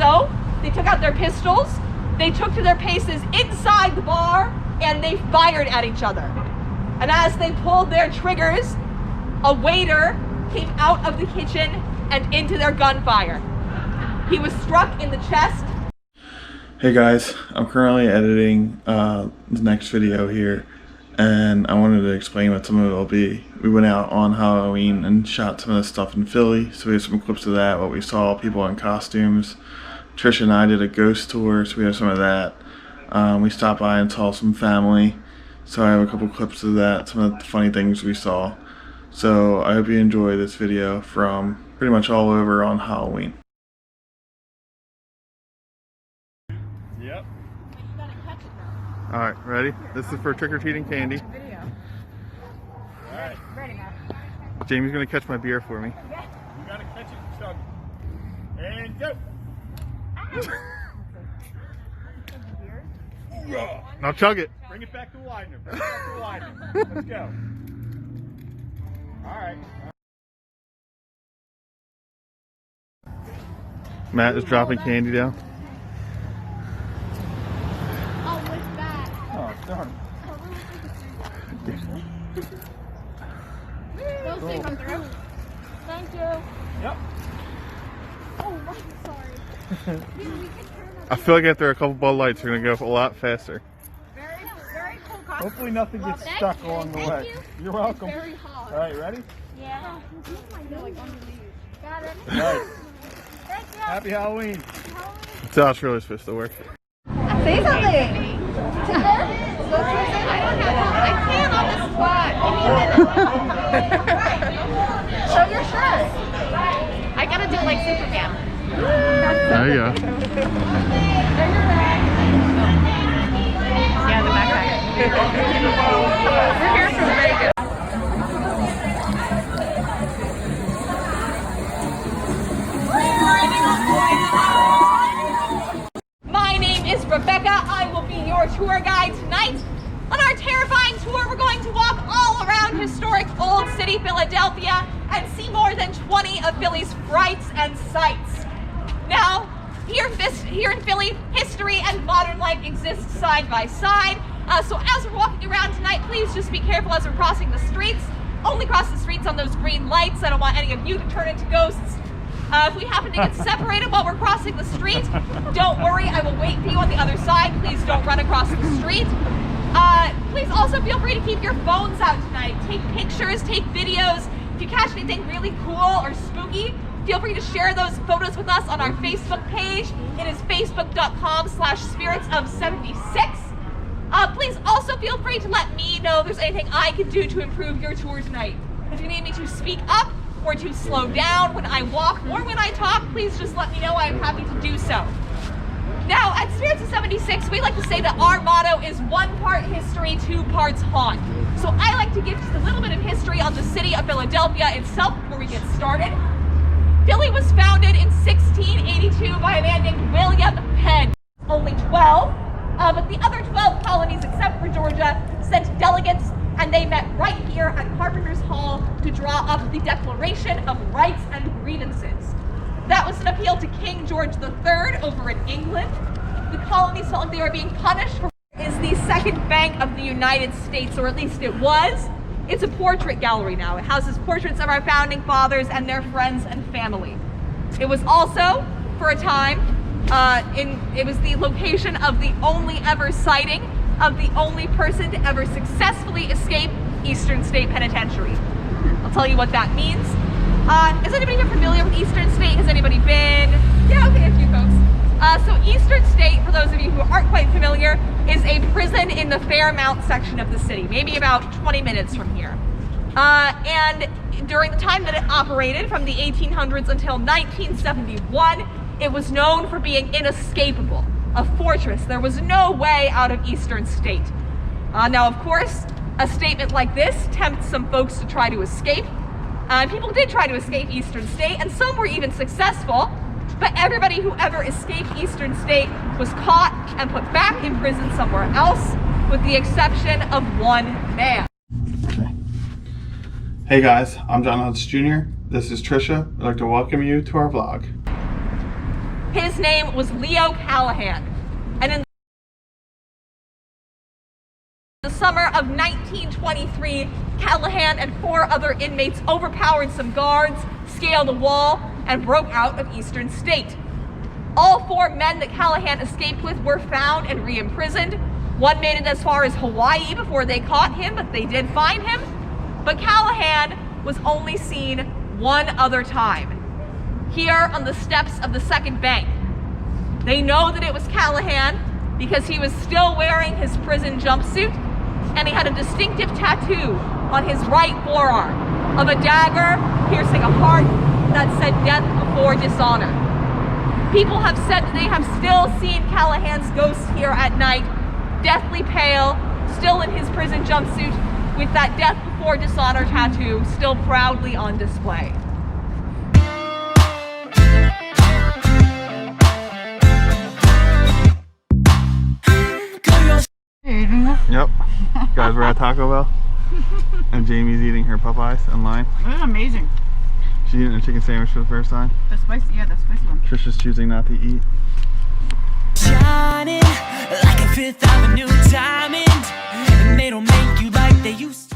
so, they took out their pistols, they took to their paces inside the bar, and they fired at each other. And as they pulled their triggers, a waiter came out of the kitchen and into their gunfire. He was struck in the chest. Hey guys, I'm currently editing the next video here, and I wanted to explain what some of it will be. We went out on Halloween and shot some of the stuff in Philly, so we have some clips of that, what we saw, people in costumes. Trisha and I did a ghost tour, so we have some of that. We stopped by and saw some family, so I have a couple clips of that, some of the funny things we saw. So I hope you enjoy this video from pretty much all over on Halloween. Yep. Alright, ready? This is for trick-or-treating candy. Alright. Ready now. Jamie's gonna catch my beer for me. Yeah. You gotta catch it, chug. And go! Now chug it. Bring it back to Widener. Bring it back to Widener. Let's go. Alright. Matt is dropping candy down. Oh, what's that? Oh, darn. Those things come through. Thank you. Yep. Oh, I'm sorry. We can turn I feel like after a couple Bud Lights, we're gonna go a lot faster. very, very cool costume. Hopefully nothing gets stuck along the way. You're welcome. Very hot. Alright, ready? Yeah. Like underneath. Got it. Alright. Thank you. Happy Halloween. That's how it's really supposed to work. Say something! I can't on the spot. Show your shirt! I gotta do it like Superman. There you go. Yeah, the backpack. We're here from Vegas. My name is Rebecca. I will be your tour guide tonight. On our terrifying tour, we're going to walk all around historic Old City, Philadelphia, and see more than 20 of Philly's frights and sights. Now, here in Philly, history and modern life exist side by side. So as we're walking around tonight, please just be careful as we're crossing the streets. Only cross the streets on those green lights. I don't want any of you to turn into ghosts. If we happen to get separated while we're crossing the street, don't worry, I will wait for you on the other side. Please don't run across the street. Please also feel free to keep your phones out tonight. Take pictures, take videos. If you catch anything really cool or spooky, feel free to share those photos with us on our Facebook page. It is facebook.com/spirits-of-76. Please also feel free to let me know if there's anything I can do to improve your tour tonight. If you need me to speak up or to slow down when I walk or when I talk, please just let me know. I am happy to do so. Now, at Spirits of 76, we like to say that our motto is 1 part history, 2 parts haunt. So I like to give just a little bit of history on the city of Philadelphia itself before we get started. Philly was founded in 1682 by a man named William Penn. Only 12, but the other 12 colonies, except for Georgia, sent delegates, and they met right here at Carpenter's Hall to draw up the Declaration of Rights and Grievances. That was an appeal to King George III over in England. The colonies felt like they were being punished for is the second bank of the United States, or at least it was. It's a portrait gallery now. It houses portraits of our founding fathers and their friends and family. It was also, for a time, it was the location of the only ever sighting of the only person to ever successfully escape Eastern State Penitentiary. I'll tell you what that means. Is anybody here familiar with Eastern State? Has anybody been? Yeah, okay, a few folks. So Eastern State, for those of you who aren't quite familiar, is a prison in the Fairmount section of the city, maybe about 20 minutes from here. And during the time that it operated, from the 1800s until 1971, it was known for being inescapable, a fortress. There was no way out of Eastern State. Now, of course, a statement like this tempts some folks to try to escape. People did try to escape Eastern State, and some were even successful, but everybody who ever escaped Eastern State was caught and put back in prison somewhere else, with the exception of one man. Okay. Hey guys, I'm John Hutz Jr. This is Trisha. I'd like to welcome you to our vlog. His name was Leo Callahan. And in the summer of 1923, Callahan and 4 other inmates overpowered some guards, scaled a wall, and broke out of Eastern State. All 4 men that Callahan escaped with were found and re-imprisoned. One made it as far as Hawaii before they caught him, but they did find him. But Callahan was only seen one other time, here on the steps of the second bank. They know that it was Callahan because he was still wearing his prison jumpsuit, and he had a distinctive tattoo on his right forearm of a dagger piercing a heart that said "Death before dishonor." People have said that they have still seen Callahan's ghost here at night, deathly pale, still in his prison jumpsuit, with that "Death before dishonor" tattoo still proudly on display. Yep. Guys, we're at Taco Bell. And Jamie's eating her Popeyes in line. This is amazing. She's eating a chicken sandwich for the first time. The spicy one. Trisha's choosing not to eat. Shining like a Fifth Avenue diamond, and they don't make you like they used to.